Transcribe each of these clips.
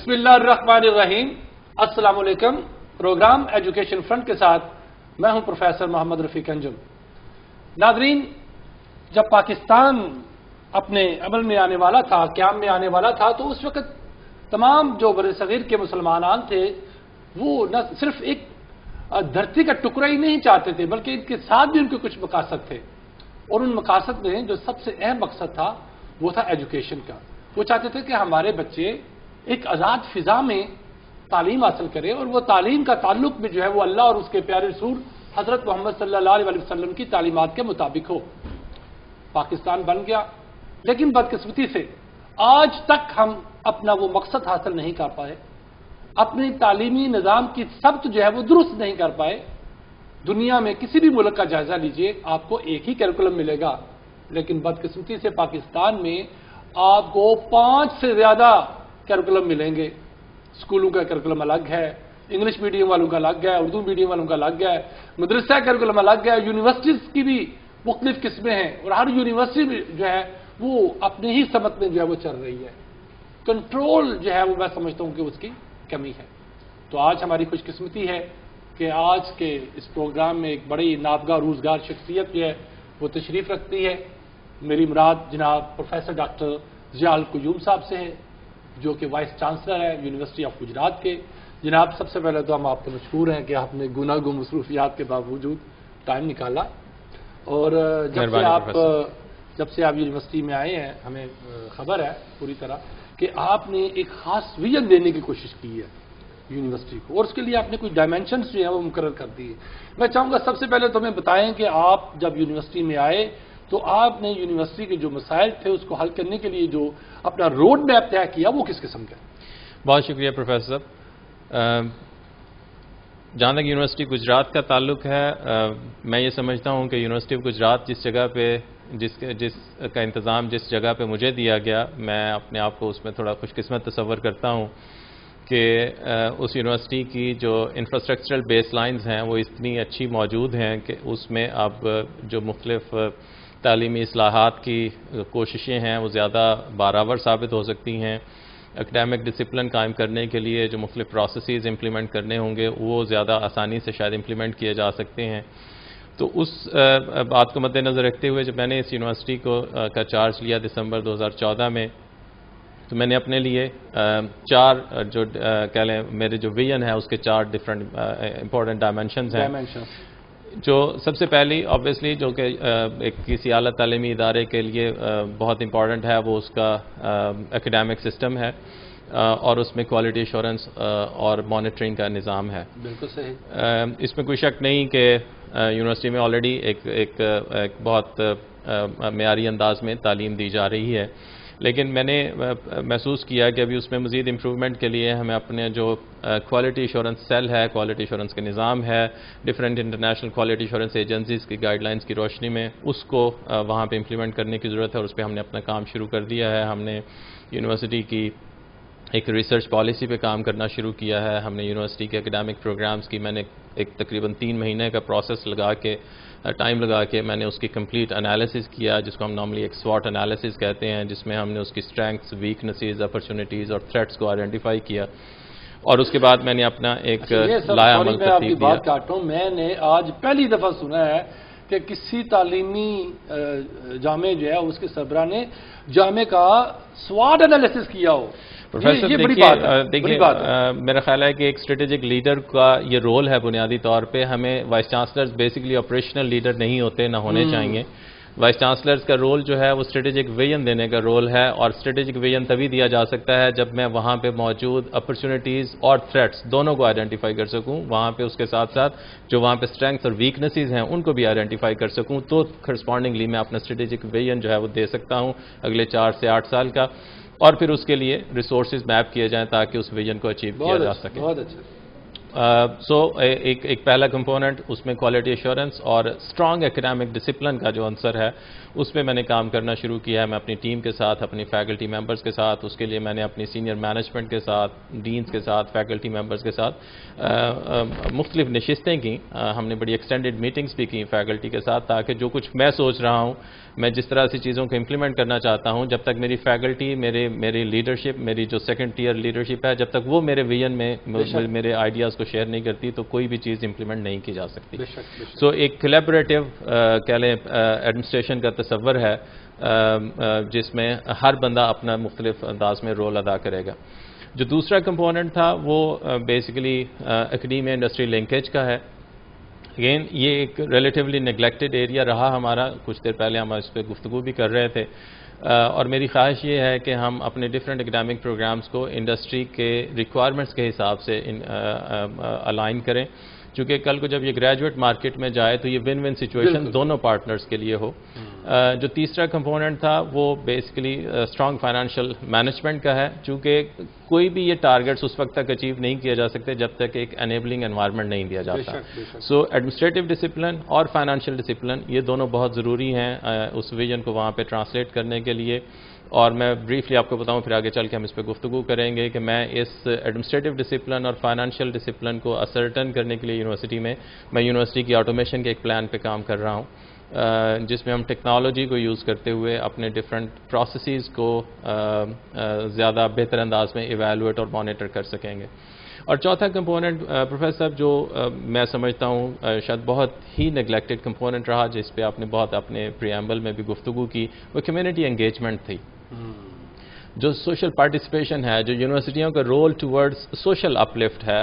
بسم اللہ الرحمن الرحیم. السلام علیکم. پروگرام ایجوکیشن فرنٹ کے ساتھ میں ہوں پروفیسر محمد رفیق انجم. ناظرین، جب پاکستان اپنے عمل میں آنے والا تھا، قیام میں آنے والا تھا، تو اس وقت تمام جو بر صغیر کے مسلمان تھے وہ نہ صرف ایک دھرتی کا ٹکڑا ہی نہیں چاہتے تھے، بلکہ ان کے ساتھ بھی ان کے کچھ مقاصد تھے. اور ان مقاصد میں جو سب سے اہم مقصد تھا وہ تھا ایجوکیشن کا. وہ چاہتے تھے کہ ہمارے بچے ایک آزاد فضا میں تعلیم حاصل کریں، اور وہ تعلیم کا تعلق بھی جو ہے وہ اللہ اور اس کے پیارے رسول حضرت محمد صلی اللہ علیہ وسلم کی تعلیمات کے مطابق ہو. پاکستان بن گیا، لیکن بدقسمتی سے آج تک ہم اپنا وہ مقصد حاصل نہیں کر پائے. اپنی تعلیمی نظام کی سبت جو ہے وہ درست نہیں کر پائے. دنیا میں کسی بھی ملک کا جائزہ لیجئے، آپ کو ایک ہی کیریکولم ملے گا، لیکن بدقسمتی سے پاکستان میں آپ کو 5 سے زیادہ کیریکولم ملیں گے. اسکولوں کا کیریکولم الگ ہے، انگلش میڈیم والوں کا الگ ہے، اردو میڈیم والوں کا الگ ہے، مدرسہ کیریکولم الگ ہے، یونیورسٹیز کی بھی مختلف قسمیں ہیں، اور ہر یونیورسٹی جو ہے وہ اپنی ہی سمت میں جو ہے وہ چل رہی ہے. کنٹرول جو ہے وہ میں سمجھتا ہوں کہ اس کی کمی ہے. تو آج ہماری خوش قسمتی ہے کہ آج کے اس پروگرام میں ایک بڑی نابغہ روزگار شخصیت جو ہے وہ تشریف رکھتی ہے. میری مراد جناب پروفیسر ڈاکٹر ضیاء القیوم صاحب سے ہے، جو کہ وائس چانسلر ہے یونیورسٹی آف گجرات کے. جناب، سب سے پہلے تو ہم آپ کو مشکور ہیں کہ آپ نے گناہ مصروفیات کے باوجود ٹائم نکالا، اور جب سے آپ یونیورسٹی میں آئے ہیں ہمیں خبر ہے پوری طرح کہ آپ نے ایک خاص ویژن دینے کی کوشش کی ہے یونیورسٹی کو، اور اس کے لیے آپ نے کچھ ڈائمینشنز جو ہیں وہ مقرر کر دیے. میں چاہوں گا سب سے پہلے تو ہمیں بتائیں کہ آپ جب یونیورسٹی میں آئے تو آپ نے یونیورسٹی کے جو مسائل تھے اس کو حل کرنے کے لیے جو اپنا روڈ میپ طے کیا وہ کس قسم کا؟ بہت شکریہ پروفیسر صاحب. جہاں تک یونیورسٹی گجرات کا تعلق ہے، میں یہ سمجھتا ہوں کہ یونیورسٹی آف گجرات جس جگہ پہ جس کا انتظام جس جگہ پہ مجھے دیا گیا، میں اپنے آپ کو اس میں تھوڑا خوش قسمت تصور کرتا ہوں کہ اس یونیورسٹی کی جو انفراسٹرکچرل بیس لائنز ہیں وہ اتنی اچھی موجود ہیں کہ اس میں اب جو مختلف تعلیمی اصلاحات کی کوششیں ہیں وہ زیادہ بارآور ثابت ہو سکتی ہیں. اکیڈیمک ڈسپلن قائم کرنے کے لیے جو مختلف پروسیسز امپلیمنٹ کرنے ہوں گے وہ زیادہ آسانی سے شاید امپلیمنٹ کیے جا سکتے ہیں. تو اس بات کو مد نظر رکھتے ہوئے جب میں نے اس یونیورسٹی کا چارج لیا دسمبر 2014 میں، تو میں نے اپنے لیے 4 جو کہہ لیں میرے جو ویژن ہے اس کے 4 ڈفرینٹ امپورٹنٹ ڈائمینشنز ہیں. جو سب سے پہلی آبویسلی جو کہ ایک کسی اعلیٰ تعلیمی ادارے کے لیے بہت امپورٹنٹ ہے وہ اس کا اکیڈیمک سسٹم ہے، اور اس میں کوالٹی ایشورنس اور مانیٹرنگ کا نظام ہے. بالکل صحیح. اس میں کوئی شک نہیں کہ یونیورسٹی میں آلریڈی ایک بہت معیاری انداز میں تعلیم دی جا رہی ہے، لیکن میں نے محسوس کیا کہ ابھی اس میں مزید امپروومنٹ کے لیے ہمیں اپنے جو کوالٹی ایشورنس سیل ہے، کوالٹی ایشورنس کا نظام ہے، different international quality assurance agencies کی گائیڈ لائنس کی روشنی میں اس کو وہاں پہ امپلیمنٹ کرنے کی ضرورت ہے، اور اس پہ ہم نے اپنا کام شروع کر دیا ہے. ہم نے یونیورسٹی کی ایک ریسرچ پالیسی پہ کام کرنا شروع کیا ہے. ہم نے یونیورسٹی کے اکیڈیمک پروگرامز کی میں نے ایک تقریباً 3 مہینے کا پروسیس ٹائم لگا کے میں نے اس کی کمپلیٹ انالیسز کیا، جس کو ہم نارملی ایک SWOT انالیسز کہتے ہیں، جس میں ہم نے اس کی اسٹرینگس، ویکنسز، اپرچونیٹیز اور تھریٹس کو آئیڈینٹیفائی کیا، اور اس کے بعد میں نے اپنا ایک لایا عمل ترتیب دیا. میں نے آج پہلی دفعہ سنا ہے کہ کسی تعلیمی جامعہ جو ہے اس کے سربراہ نے جامعہ کا SWOT انالیسز کیا ہو. پروفیسر دیکھیے میرا خیال ہے کہ ایک اسٹریٹجک لیڈر کا یہ رول ہے. بنیادی طور پہ ہمیں vice chancellors basically operational leader نہیں ہوتے، نہ ہونے چاہیے. وائس چانسلرز کا رول جو ہے وہ اسٹریٹجک ویژن دینے کا رول ہے، اور اسٹریٹجک ویژن تبھی دیا جا سکتا ہے جب میں وہاں پہ موجود اپرچونیٹیز اور تھریٹس دونوں کو آئیڈینٹیفائی کر سکوں. وہاں پہ اس کے ساتھ ساتھ جو وہاں پہ اسٹرینگس اور ویکنسز ہیں ان کو بھی آئیڈینٹیفائی کر سکوں، تو کرسپونڈنگلی میں اپنا اسٹریٹجک ویژن جو ہے وہ دے سکتا ہوں اگلے 4 سے 8 سال کا، اور پھر اس کے لیے ریسورسز میپ کیے جائیں تاکہ اس ویژن کو اچیو کیا جا سکے. بہت اچھا. ایک پہلا کمپوننٹ اس میں کوالٹی ایشورنس اور اسٹرانگ اکیڈیمک ڈسپلن کا جو عنصر ہے اس پہ میں نے کام کرنا شروع کیا ہے. میں اپنی ٹیم کے ساتھ، اپنی فیکلٹی ممبرز کے ساتھ، اس کے لیے میں نے اپنی سینئر مینجمنٹ کے ساتھ، ڈینز کے ساتھ، فیکلٹی ممبرز کے ساتھ مختلف نشستیں کی. ہم نے بڑی ایکسٹینڈڈ میٹنگز بھی کی فیکلٹی کے ساتھ، تاکہ جو کچھ میں سوچ رہا ہوں میں جس طرح سے چیزوں کو امپلیمنٹ کرنا چاہتا ہوں، جب تک میری فیکلٹی، میری لیڈرشپ، میری جو سیکنڈ ٹیئر لیڈرشپ ہے، جب تک وہ میرے ویژن میں میرے آئیڈیاز کو شیئر نہیں کرتی تو کوئی بھی چیز امپلیمنٹ نہیں کی جا سکتی. سو ایک کولیبریٹو کہہ لیں ایڈمنسٹریشن کا تصور ہے جس میں ہر بندہ اپنا مختلف انداز میں رول ادا کرے گا. جو دوسرا کمپوننٹ تھا وہ بیسیکلی اکیڈیمیا انڈسٹری لنکیج کا ہے. اگین یہ ایک ریلیٹیولی نیگلیکٹڈ ایریا رہا ہمارا. کچھ دیر پہلے ہم اس پہ گفتگو بھی کر رہے تھے، اور میری خواہش یہ ہے کہ ہم اپنے ڈفرینٹ اکیڈیمک پروگرامز کو انڈسٹری کے ریکوائرمنٹس کے حساب سے الائن کریں، چونکہ کل کو جب یہ گریجویٹ مارکیٹ میں جائے تو یہ ون ون سچویشن دونوں پارٹنرز کے لیے ہو. جو تیسرا کمپوننٹ تھا وہ بیسیکلی اسٹرانگ فائنینشیل مینجمنٹ کا ہے، چونکہ کوئی بھی یہ ٹارگیٹس اس وقت تک اچیو نہیں کیے جا سکتے جب تک ایک انیبلنگ انوائرمنٹ نہیں دیا جاتا. سو ایڈمنسٹریٹو ڈسپلن اور فائنینشیل ڈسپلن یہ دونوں بہت ضروری ہیں اس ویژن کو وہاں پہ ٹرانسلیٹ کرنے کے لیے. اور میں بریفلی آپ کو بتاؤں، پھر آگے چل کے ہم اس پہ گفتگو کریں گے کہ میں اس ایڈمنسٹریٹو ڈسپلن اور فائنینشیل ڈسپلن کو اسرٹن کرنے کے لیے یونیورسٹی میں یونیورسٹی کی آٹومیشن کے ایک پلان پہ کام کر رہا ہوں، جس میں ہم ٹیکنالوجی کو یوز کرتے ہوئے اپنے ڈفرینٹ پروسیسز کو زیادہ بہتر انداز میں ایویلویٹ اور مانیٹر کر سکیں گے. اور چوتھا کمپوننٹ پروفیسر صاحب جو میں سمجھتا ہوں شاید بہت ہی نیگلیکٹڈ کمپوننٹ رہا، جس پہ آپ نے بہت اپنے پریامبل میں بھی گفتگو کی، وہ کمیونٹی انگیجمنٹ تھی. جو سوشل پارٹیسپیشن ہے، جو یونیورسٹیوں کا رول ٹورڈز سوشل اپلفٹ ہے،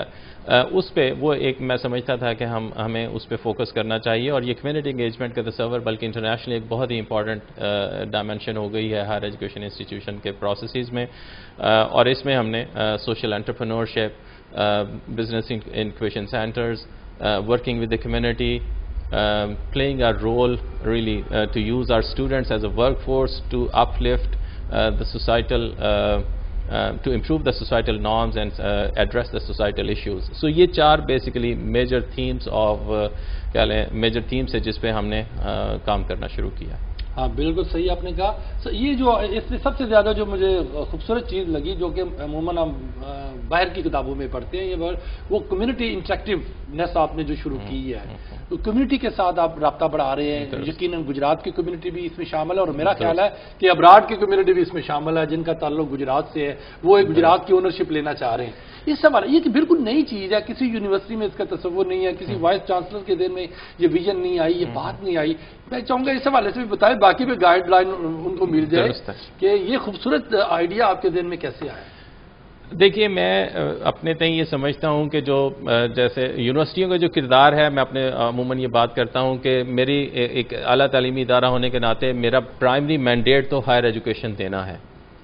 اس پہ وہ ایک میں سمجھتا تھا کہ ہمیں اس پہ فوکس کرنا چاہیے. اور یہ کمیونٹی انگیجمنٹ کا تصور بلکہ انٹرنیشنلی ایک بہت ہی امپورٹنٹ ڈائمینشن ہو گئی ہے ہائر ایجوکیشن انسٹیٹیوشن کے پروسیسز میں. اور اس میں ہم نے social entrepreneurship, business incubation centres, working with the community, playing our role really to use our students as a workforce to uplift the societal to improve the societal norms and address the societal issues. So یہ چار basically major themes of کیا لیں major themes ہے جس پہ ہم نے کام کرنا شروع کیا. ہاں بالکل صحیح آپ نے کہا. یہ جو اس میں سب سے زیادہ جو مجھے خوبصورت چیز لگی، جو کہ عموماً ہم باہر کی کتابوں میں پڑھتے ہیں، یہ وہ کمیونٹی انٹریکٹیونیس آپ نے جو شروع کی ہے. کمیونٹی کے ساتھ آپ رابطہ بڑھا رہے ہیں. یقیناً گجرات کی کمیونٹی بھی اس میں شامل ہے، اور میرا خیال ہے کہ ابراڈ کی کمیونٹی بھی اس میں شامل ہے جن کا تعلق گجرات سے ہے، وہ ایک گجرات کی اونرشپ لینا چاہ رہے ہیں. یہ سوال یہ کہ بالکل نئی چیز ہے، کسی یونیورسٹی میں اس کا تصور نہیں ہے، کسی وائس چانسلر کے دن میں یہ ویژن نہیں آئی، یہ بات نہیں آئی. میں چاہوں گا اس حوالے سے بھی بتائیں، باقی بھی گائیڈ لائن ان کو مل جائے کہ یہ خوبصورت آئیڈیا آپ کے ذہن میں کیسے آیا. دیکھیے میں اپنے تئیں یہ سمجھتا ہوں کہ جو جیسے یونیورسٹیوں کا جو کردار ہے، میں اپنے عموماً یہ بات کرتا ہوں کہ میری ایک اعلیٰ تعلیمی ادارہ ہونے کے ناطے میرا پرائمری مینڈیٹ تو ہائر ایجوکیشن دینا ہے.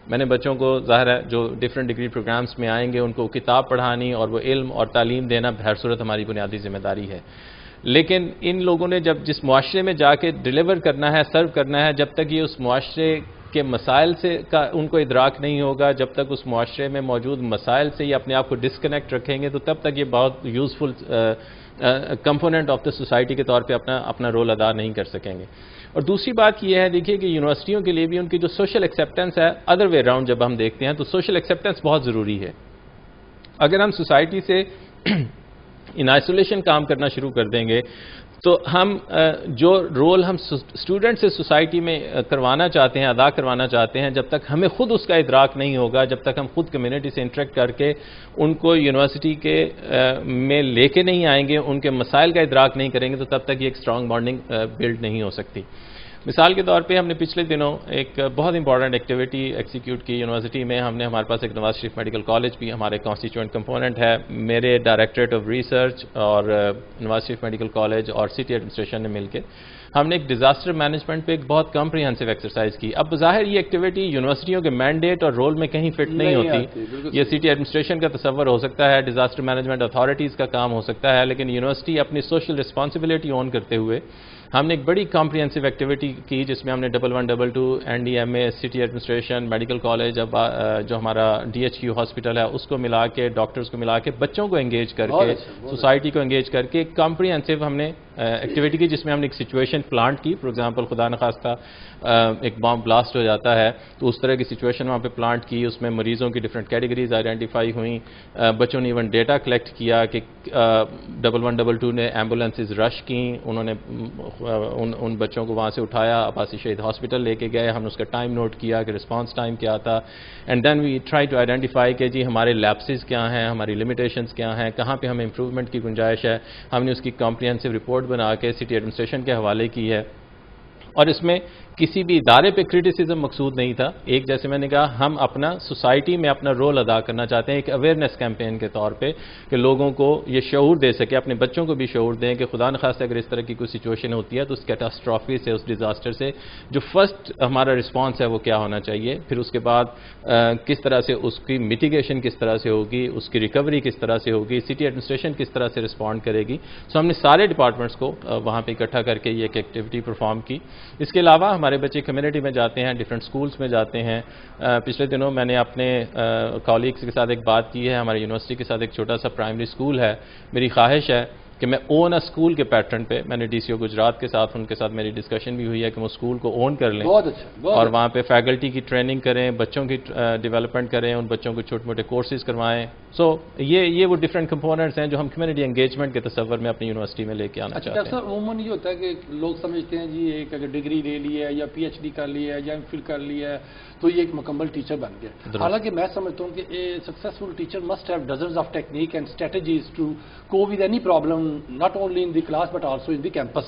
میں نے بچوں کو ظاہر ہے جو ڈفرینٹ ڈگری پروگرامز میں آئیں گے ان کو کتاب پڑھانی اور وہ علم اور تعلیم دینا بہر صورت ہماری بنیادی ذمہ داری ہے. لیکن ان لوگوں نے جب جس معاشرے میں جا کے ڈیلیور کرنا ہے، سرو کرنا ہے، جب تک یہ اس معاشرے کے مسائل سے ان کو ادراک نہیں ہوگا، جب تک اس معاشرے میں موجود مسائل سے یہ اپنے آپ کو ڈسکنیکٹ رکھیں گے، تو تب تک یہ بہت useful component of the society کے طور پہ اپنا رول ادا نہیں کر سکیں گے. اور دوسری بات یہ ہے، دیکھیے کہ یونیورسٹیوں کے لیے بھی ان کی جو سوشل ایکسیپٹنس ہے، ادر وے راؤنڈ جب ہم دیکھتے ہیں تو سوشل ایکسیپٹنس بہت ضروری ہے. اگر ہم سوسائٹی سے ان آئسولیشن کام کرنا شروع کر دیں گے تو ہم جو رول ہم اسٹوڈنٹ سے سوسائٹی میں کروانا چاہتے ہیں، ادا کروانا چاہتے ہیں، جب تک ہمیں خود اس کا ادراک نہیں ہوگا، جب تک ہم خود کمیونٹی سے انٹریکٹ کر کے ان کو یونیورسٹی کے میں لے کے نہیں آئیں گے، ان کے مسائل کا ادراک نہیں کریں گے، تو تب تک یہ ایک اسٹرانگ بانڈنگ بلڈ نہیں ہو سکتی. مثال کے طور پہ ہم نے پچھلے دنوں ایک بہت امپورٹنٹ ایکٹیویٹی ایکسیکیوٹ کی یونیورسٹی میں. ہمارے پاس ایک نواز شریف میڈیکل کالج بھی ہمارے کانسٹیچوئنٹ کمپوننٹ ہے. میرے ڈائریکٹریٹ آف ریسرچ اور نواز شریف میڈیکل کالج اور سٹی ایڈمنسٹریشن نے مل کے ہم نے ایک ڈیزاسٹر مینجمنٹ پہ ایک بہت کمپریہنسو ایکسرسائز کی. اب ظاہر یہ ایکٹیویٹی یونیورسٹیوں کے مینڈیٹ اور رول میں کہیں فٹ نہیں ہوتی. یہ سٹی ایڈمنسٹریشن کا تصور ہو سکتا ہے، ڈیزاسٹر مینجمنٹ اتھارٹیز کا کام ہو سکتا ہے، لیکن یونیورسٹی اپنی سوشل رسپانسبلٹی اون کرتے ہوئے ہم نے ایک بڑی کمپریہنسو ایکٹیویٹی کی، جس میں ہم نے 1112 NDMA city administration medical college جو ہمارا DHQ ہاسپٹل ہے اس کو ملا کے، ڈاکٹرز کو ملا کے، بچوں کو انگیج کر کے، سوسائٹی کو انگیج کر کے کمپریہنسو ہم نے ایکٹیویٹی کی، جس میں ہم نے ایک سچویشن پلانٹ کی. فار ایگزامپل خدا نخواستہ ایک بام بلاسٹ ہو جاتا ہے تو اس طرح کی سچویشن وہاں پہ پلانٹ کی. اس میں مریضوں کی ڈفرینٹ کیٹیگریز آئیڈینٹیفائی ہوئیں. بچوں نے ایون ڈیٹا کلیکٹ کیا کہ 1112 نے ایمبولینسز رش کیں، انہوں نے ان بچوں کو وہاں سے اٹھایا, عباسی شہید ہاسپٹل لے کے گئے, ہم نے اس کا ٹائم نوٹ کیا کہ رسپانس ٹائم کیا تھا, and then we try to identify کہ جی ہمارے لیپسز کیا ہیں, ہماری لمیٹیشنز کیا ہیں, کہاں پہ ہمیں امپروومنٹ کی گنجائش ہے. ہم نے اس کی کمپریہنسو رپورٹ بنا کے سٹی ایڈمنسٹریشن کے حوالے کی ہے, اور اس میں کسی بھی ادارے پہ کرٹیسزم مقصود نہیں تھا. ایک جیسے میں نے کہا, ہم اپنا سوسائٹی میں اپنا رول ادا کرنا چاہتے ہیں ایک اویئرنیس کیمپین کے طور پہ, کہ لوگوں کو یہ شعور دے سکے, اپنے بچوں کو بھی شعور دیں کہ خدا نخواستہ اگر اس طرح کی کوئی سچویشن ہوتی ہے تو اس کیٹاسٹرافی سے, اس ڈیزاسٹر سے جو فرسٹ ہمارا رسپانس ہے وہ کیا ہونا چاہیے, پھر اس کے بعد کس طرح سے اس کی میٹیگیشن کس طرح سے ہوگی, اس کی ریکوری کس طرح سے ہوگی, سٹی ایڈمنسٹریشن کس طرح سے رسپونڈ کرے گی. سو ہم نے سارے ڈپارٹمنٹس کو وہاں پہ اکٹھا کر کے یہ ایک ایکٹیویٹی پرفارم کی. اس کے علاوہ ہمارے بچے کمیونٹی میں جاتے ہیں, ڈفرینٹ سکولز میں جاتے ہیں. پچھلے دنوں میں نے اپنے کالیگس کے ساتھ ایک بات کی ہے. ہماری یونیورسٹی کے ساتھ ایک چھوٹا سا پرائمری اسکول ہے. میری خواہش ہے کہ میں اون اے اسکول کے پیٹرن پہ, میں نے ڈی سی او گجرات کے ساتھ, ان کے ساتھ میری ڈسکشن بھی ہوئی ہے کہ وہ اسکول کو اون کر لیں, اور وہاں پہ فیکلٹی کی ٹریننگ کریں, بچوں کی ڈیولپمنٹ کریں, ان بچوں کو چھوٹے موٹے کورسز کروائیں. سو یہ وہ ڈفرینٹ کمپوننٹس ہیں جو ہم کمیونٹی انگیجمنٹ کے تصور میں اپنی یونیورسٹی میں لے کے آنا چاہتے ہیں. اچھا سر, عموماً یہ ہوتا ہے کہ لوگ سمجھتے ہیں جی ایک اگر ڈگری لے لی ہے یا پی ایچ ڈی کر لی ہے یا ایم فل کر لی ہے تو یہ ایک مکمل ٹیچر بن گیا. حالانکہ میں سمجھتا ہوں کہ a successful teacher must have dozens of technique and strategies to cope with any problem, not only in the class but also in the campus.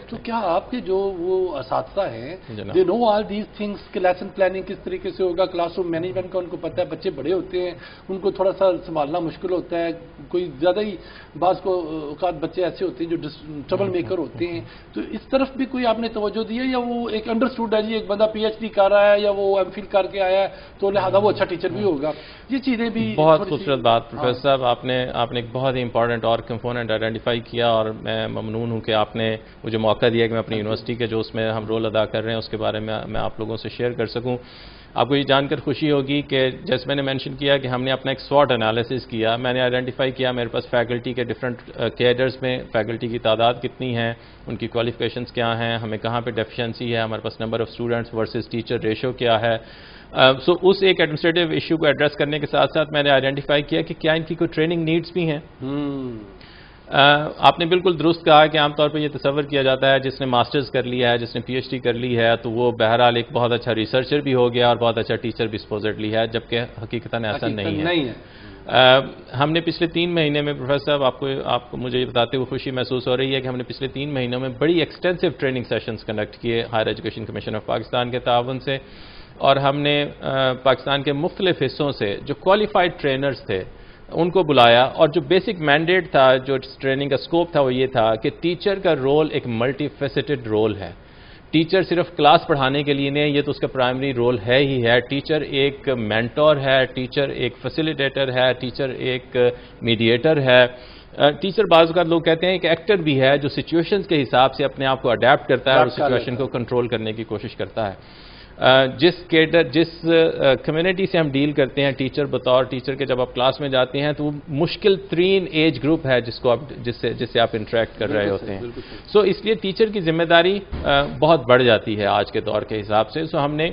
تو کیا آپ کے جو وہ اساتذہ ہیں they know all these things کہ لیسن پلاننگ کس طریقے سے ہوگا, کلاس روم مینجمنٹ کا ان کو پتہ ہے, بچے بڑے ہوتے ہیں ان کو تھوڑا سا سنبھالنا مشکل ہوتا ہے, کوئی زیادہ ہی بعض کو اوقات بچے ایسے ہوتے ہیں جو ٹربل میکر ہوتے ہیں, تو اس طرف بھی کوئی آپ نے توجہ دی ہے یا وہ ایک انڈرسٹوڈ ہے جی ایک بندہ پی ایچ ڈی کر رہا ہے یا وہ ایم فل کر کے آیا ہے تو لہٰذا وہ اچھا ٹیچر بھی ہوگا؟ یہ چیزیں بھی بہت خوبصورت بات پروفیسر صاحب, آپ نے ایک بہت ہی امپورٹنٹ اور کمپوننٹ آئیڈینٹیفائی کیا, اور میں ممنون ہوں کہ آپ نے مجھے موقع دیا کہ میں اپنی یونیورسٹی کے جو اس میں ہم رول ادا کر رہے ہیں اس کے بارے میں آپ لوگوں سے شیئر کر سکوں. آپ کو یہ جان کر خوشی ہوگی کہ جیسے میں نے مینشن کیا کہ ہم نے اپنا ایک SWOT انالیسس کیا. میں نے آئیڈینٹیفائی کیا میرے پاس فیکلٹی کے ڈفرینٹ کیڈرز میں فیکلٹی کی تعداد کتنی ہے, ان کی کوالیفیکیشنز کیا ہیں, ہمیں کہاں پہ ڈیفیشنسی ہے, ہمارے پاس number of students versus teacher ratio کیا ہے. سو اس ایک ایڈمنسٹریٹو ایشو کو ایڈریس کرنے کے ساتھ ساتھ میں نے آئیڈینٹیفائی کیا کہ کیا ان کی کوئی ٹریننگ نیڈز بھی ہیں. آپ نے بالکل درست کہا کہ عام طور پہ یہ تصور کیا جاتا ہے جس نے ماسٹرز کر لیا ہے, جس نے پی ایچ ڈی کر لی ہے تو وہ بہرحال ایک بہت اچھا ریسرچر بھی ہو گیا اور بہت اچھا ٹیچر بھی سپوزٹلی ہے, جبکہ حقیقتاً ایسا نہیں ہے. ہم نے پچھلے 3 مہینے میں پروفیسر صاحب آپ کو مجھے یہ بتاتے ہوئے خوشی محسوس ہو رہی ہے کہ ہم نے پچھلے 3 مہینوں میں بڑی ایکسٹینسو ٹریننگ سیشنز کنڈکٹ کیے higher education commission of Pakistan کے تعاون سے, اور ہم نے پاکستان کے مختلف حصوں سے جو کوالیفائڈ ٹرینرز تھے ان کو بلایا, اور جو بیسک مینڈیٹ تھا, جو ٹریننگ کا اسکوپ تھا وہ یہ تھا کہ ٹیچر کا رول ایک ملٹی فیسٹڈ رول ہے. ٹیچر صرف کلاس پڑھانے کے لیے نہیں, یہ تو اس کا پرائمری رول ہے ہی ہے. ٹیچر ایک مینٹور ہے, ٹیچر ایک فیسیلیٹیٹر ہے, ٹیچر ایک میڈیٹر ہے. ٹیچر بعض اوقات لوگ کہتے ہیں ایک ایکٹر بھی ہے جو سچویشنز کے حساب سے اپنے آپ کو اڈیپٹ کرتا ہے اور سچویشن کو کنٹرول کرنے کی کوشش کرتا ہے. جس کمیونٹی سے ہم ڈیل کرتے ہیں ٹیچر بطور ٹیچر کے, جب آپ کلاس میں جاتے ہیں تو وہ مشکل ترین ایج گروپ ہے جس سے آپ انٹریکٹ کر رہے ہوتے ہیں. سو اس لیے ٹیچر کی ذمہ داری بہت بڑھ جاتی ہے آج کے دور کے حساب سے. سو ہم نے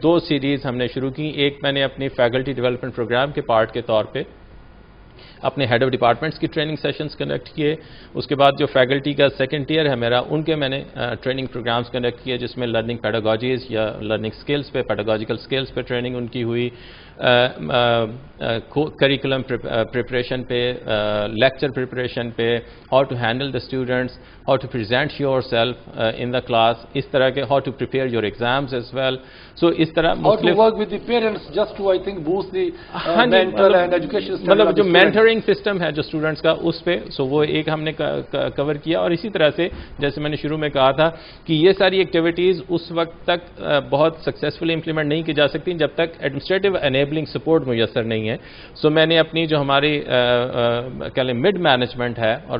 2 سیریز ہم نے شروع کی. ایک میں نے اپنی فیکلٹی ڈیولپمنٹ پروگرام کے پارٹ کے طور پہ اپنے ہیڈ آف ڈپارٹمنٹس کی ٹریننگ سیشنز کنڈکٹ کیے. اس کے بعد جو فیکلٹی کا سیکنڈ ٹیئر ہے میرا, ان کے میں نے ٹریننگ پروگرامز کنڈکٹ کیے جس میں لرننگ پیڈاگوجیز یا لرننگ سکلز پہ, پیڈاگوجیکل سکلز پہ ٹریننگ ان کی ہوئی, کریکولم پریپریشن پہ, لیکچر پریپریشن پہ, how to handle the students, how to present yourself in the class, اس طرح کے how to prepare your exams as well. So اس طرح مطلب جو مینٹرنگ سسٹم ہے جو اسٹوڈنٹس کا اس پہ, سو وہ ایک ہم نے کور کیا. اور اسی طرح سے جیسے میں نے شروع میں کہا تھا کہ یہ ساری ایکٹیویٹیز اس وقت تک بہت سکسیزفلی امپلیمنٹ نہیں کی جا سکتی جب تک ایڈمنسٹریٹو انیبلنگ سپورٹ میسر نہیں ہے. سو میں نے اپنی جو ہماری کہہ لیں مڈ مینجمنٹ ہے اور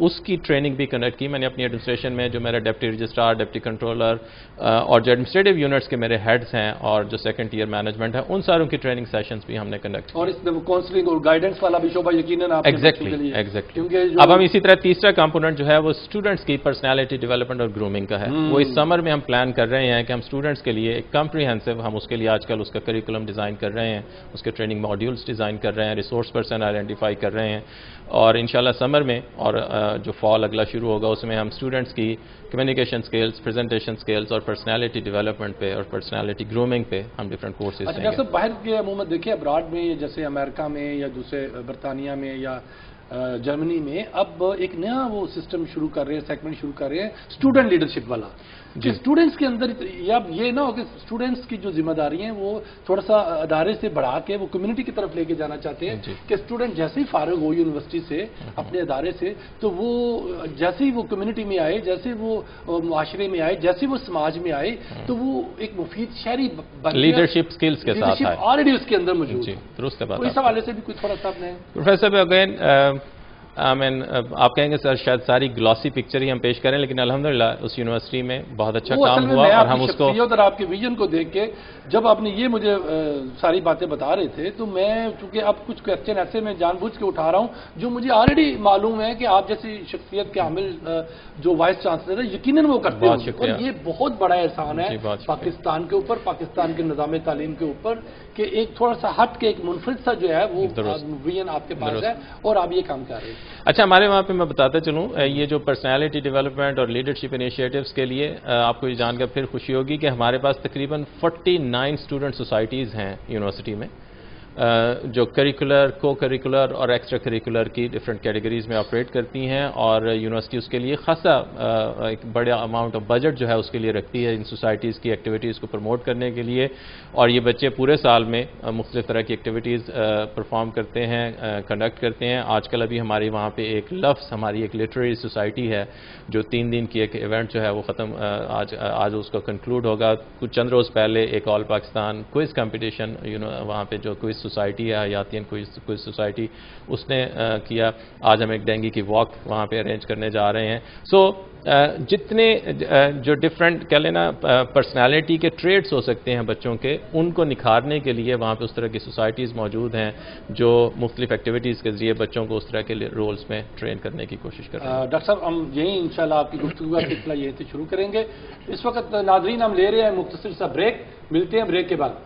اس کی ٹریننگ بھی کنڈکٹ کی. میں نے اپنی ایڈمنسٹریشن میں جو میرا ڈپٹی رجسٹرار, ڈپٹی کنٹرولر اور جو ایڈمنسٹریٹو یونٹس کے میرے ہیڈز ہیں اور جو سیکنڈ ٹیئر مینجمنٹ ہے, ان ساروں کی ٹریننگ سیشنز بھی ہم نے کنڈکٹ کی. اور اس میں کاؤنسلنگ اور گائیڈنس والا بھی شعبہ یقیناً آپ ایگزیکٹلی اب ہم اسی طرح تیسرا کمپوننٹ جو ہے وہ اسٹوڈنٹس کی پرسنالٹی ڈیولپمنٹ اور گرومنگ کا ہے. وہ اس سمر میں ہم پلان کر رہے ہیں کہ ہم اسٹوڈنٹس کے لیے ایک کمپریہنسو ہم اس کے لیے آج کل اس کا کریکولم ڈیزائن کر رہے ہیں, اس کے ٹریننگ ماڈیولز ڈیزائن کر رہے ہیں, ریسورس پرسن آئیڈینٹیفائی کر رہے ہیں, اور انشاءاللہ سمر میں اور جو فال اگلا شروع ہوگا اس میں ہم اسٹوڈنٹس کی کمیونیکیشن سکلز, پریزنٹیشن سکلز اور پرسنالٹی ڈیولپمنٹ پہ اور پرسنالٹی گرومنگ پہ ہم ڈفرینٹ کورسز دیں گے. باہر کے عموماً دیکھیں ابراڈ میں جیسے امریکہ میں یا دوسرے برطانیہ میں یا جرمنی میں اب ایک نیا وہ سسٹم شروع کر رہے ہیں, سیگمنٹ شروع کر رہے ہیں اسٹوڈنٹ لیڈرشپ والا, کہ اسٹوڈنٹس کے اندر اب یہ نہ ہو کہ اسٹوڈنٹس کی جو ذمہ داری ہیں وہ تھوڑا سا ادارے سے بڑھا کے وہ کمیونٹی کی طرف لے کے جانا چاہتے ہیں کہ اسٹوڈنٹ جیسے ہی فارغ ہو یونیورسٹی سے اپنے ادارے سے تو وہ جیسے ہی وہ کمیونٹی میں آئے, جیسے وہ معاشرے میں آئے, جیسے وہ سماج میں آئے تو وہ ایک مفید شہری لیڈرشپ سکلز کے ساتھ آلریڈی اس کے اندر موجود ہے. درست ہے. اس حوالے سے بھی کچھ تھوڑا سا اپنے پروفیسر اگین آپ کہیں گے سر شاید ساری گلوسی پکچر ہی ہم پیش کریں, لیکن الحمدللہ اس یونیورسٹی میں بہت اچھا کام ہوا اور ہم اس کو اور آپ کے ویژن کو دیکھ کے جب آپ نے یہ مجھے ساری باتیں بتا رہے تھے تو میں چونکہ اب کچھ کویسچن ایسے میں جان بوجھ کے اٹھا رہا ہوں جو مجھے آلریڈی معلوم ہے کہ آپ جیسی شخصیت کے حامل جو وائس چانسلر ہے یقیناً وہ کرتے ہیں, اور یہ بہت بڑا احسان ہے پاکستان کے اوپر, پاکستان کے نظام تعلیم کے اوپر کہ ایک تھوڑا سا ہٹ کے ایک منفرد سا جو ہے وہ ویژن آپ کے پاس ہے اور آپ یہ کام کر رہے ہیں. اچھا ہمارے وہاں پہ میں بتاتا چلوں یہ جو پرسنالٹی ڈیولپمنٹ اور لیڈرشپ انیشیٹوز کے لیے آپ کو یہ جان کر پھر خوشی ہوگی کہ ہمارے پاس تقریباً 49 اسٹوڈنٹ سوسائٹیز ہیں یونیورسٹی میں جو کریکولر, کو کریکولر اور ایکسٹرا کریکولر کی ڈفرینٹ کیٹیگریز میں آپریٹ کرتی ہیں, اور یونیورسٹی اس کے لیے خاصا ایک بڑا اماؤنٹ آف بجٹ جو ہے اس کے لیے رکھتی ہے ان سوسائٹیز کی ایکٹیویٹیز کو پروموٹ کرنے کے لیے, اور یہ بچے پورے سال میں مختلف طرح کی ایکٹیویٹیز پرفارم کرتے ہیں, کنڈکٹ کرتے ہیں. آج کل ابھی ہماری وہاں پہ ایک لفظ ہماری ایک لٹریری سوسائٹی ہے جو 3 دن کی ایک ایونٹ جو ہے وہ ختم آج اس کا کنکلوڈ ہوگا. کچھ چند روز پہلے ایک آل پاکستان کوئز کمپٹیشن وہاں پہ جو کوئز سوسائٹی ہے حیاتین کوئز سوسائٹی اس نے کیا. آج ہم ایک ڈینگی کی واک وہاں پہ ارینج کرنے جا رہے ہیں. سو جتنے جو ڈفرینٹ کہہ لینا پرسنالٹی کے ٹریٹس ہو سکتے ہیں بچوں کے, ان کو نکھارنے کے لیے وہاں پہ اس طرح کی سوسائٹیز موجود ہیں جو مختلف ایکٹیویٹیز کے ذریعے بچوں کو اس طرح کے رولز میں ٹرین کرنے کی کوشش کر رہے ہیں. ڈاکٹر صاحب ہم یہی انشاءاللہ آپ کی گفتگو کا سلسلہ یہیں سے شروع کریں گے. اس وقت ناظرین ہم لے رہے ہیں مختصر سا بریک, ملتے ہیں بریک کے بعد.